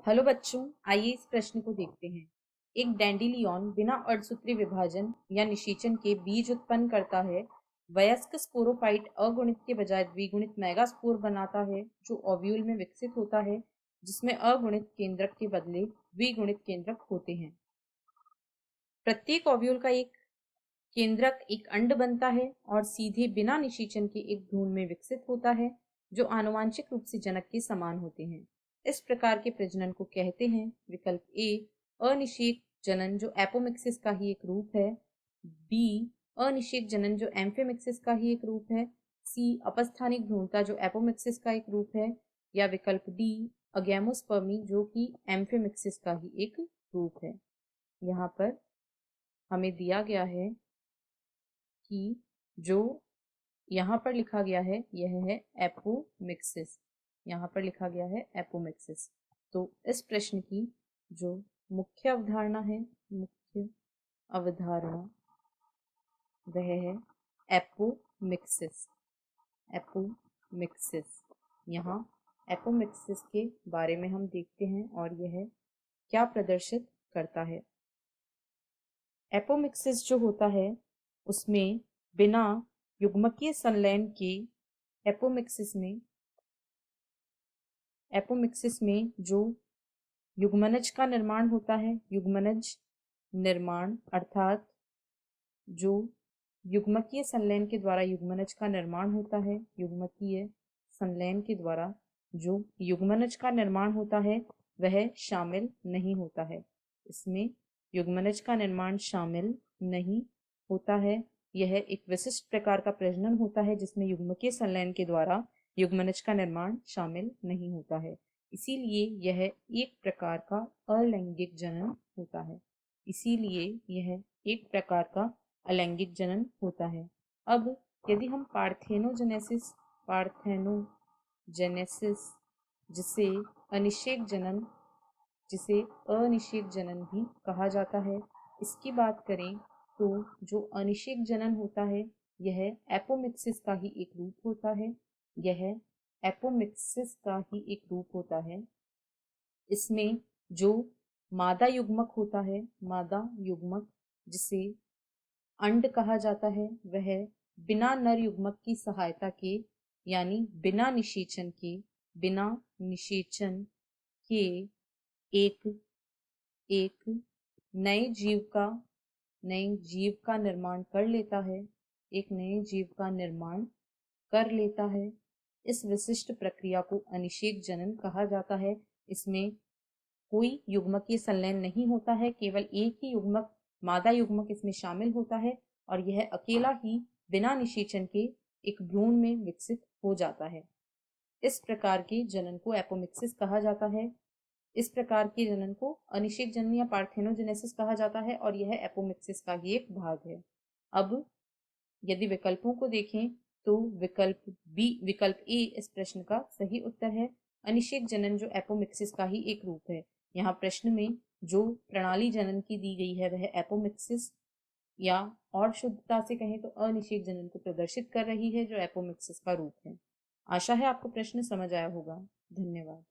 Hello बच्चों, आइए इस प्रश्न को देखते हैं। एक डैंडिलियन बिना अर्धसूत्री विभाजन या निषेचन के बीज उत्पन्न करता है। वयस्क स्पोरोफाइट अगुणित के बजाय द्विगुणित मेगास्पोर बनाता है जो ओव्यूल में विकसित होता है, जिसमें अगुणित केंद्रक के बदले द्विगुणित केंद्रक होते हैं। प्रत्येक ओव्यूल का एक केंद्रक एक अंड बनता है और सीधे बिना निषेचन के एक भ्रूण में विकसित होता है, जो आनुवांशिक रूप से जनक के समान होते हैं। इस प्रकार के प्रजनन को कहते हैं विकल्प ए अनिषेक जनन, जो एपोमिक्सिस का ही एक रूप है। बी अनिषेक जनन, जो एम्फीमिक्सिस का ही एक रूप है। सी अपस्थानिक भ्रूणता, जो एपोमिक्सिस का एक रूप है। या विकल्प डी अगैमोस्पर्मी, जो कि एम्फीमिक्सिस का ही एक रूप है। यहाँ पर हमें दिया गया है कि जो यहाँ पर लिखा गया है यह है एपोमिक्सिस। यहाँ पर लिखा गया है एपोमिक्सिस। तो इस प्रश्न की जो मुख्य अवधारणा है, मुख्य अवधारणा वह है एपोमिक्सिस। एपोमिक्सिस। यहाँ एपोमिक्सिस के बारे में हम देखते हैं और यह क्या प्रदर्शित करता है। एपोमिक्सिस जो होता है उसमें बिना युग्मकीय संलयन के एपोमिक्सिस में जो युग्मनज का निर्माण होता है, युग्मनज निर्माण अर्थात जो युग्मकीय संलयन के द्वारा युग्मनज का निर्माण होता है, युग्मकीय संलयन के द्वारा जो युग्मनज का निर्माण होता है वह शामिल नहीं होता है। इसमें युग्मनज का निर्माण शामिल नहीं होता है। यह एक विशिष्ट प्रकार का प्रजनन होता है जिसमें युग्मकीय संलयन के द्वारा युग्मनज का निर्माण शामिल नहीं होता है। इसीलिए यह एक प्रकार का अलैंगिक जनन होता है। इसीलिए यह एक प्रकार का अलैंगिक जनन होता है। अब यदि हम पार्थेनोजेनेसिस जिसे अनिषेक जनन भी कहा जाता है, इसकी बात करें तो जो अनिषेक जनन होता है यह एपोमिक्सिस का ही एक रूप होता है। यह एपोमिक्सिस का ही एक रूप होता है। इसमें जो मादा युग्मक होता है, मादा युग्मक जिसे अंड कहा जाता है, वह बिना नर युग्मक की सहायता के यानी बिना निषेचन के एक नए जीव का निर्माण कर लेता है। एक नए जीव का निर्माण कर लेता है। इस विशिष्ट प्रक्रिया को अनिषेक जनन कहा जाता है। इसमें कोई युग्मकीय संलयन नहीं होता है, केवल एक ही युग्मक मादा युग्मक इसमें शामिल होता है और यह अकेला ही बिना निषेचन के एक भ्रूण में विकसित हो जाता है। इस प्रकार के जनन को एपोमिक्सिस कहा जाता है। इस प्रकार के जनन को अनिषेक जनन या पार्थेनोजेनेसिस कहा जाता है और यह एपोमिक्सिस का ही एक भाग है। अब यदि विकल्पों को देखें तो विकल्प ए इस प्रश्न का सही उत्तर है। अनिषेक जनन जो एपोमिक्सिस का ही एक रूप है। यहाँ प्रश्न में जो प्रणाली जनन की दी गई है वह एपोमिक्सिस या और शुद्धता से कहें तो अनिषेक जनन को प्रदर्शित कर रही है, जो एपोमिक्सिस का रूप है। आशा है आपको प्रश्न समझ आया होगा। धन्यवाद।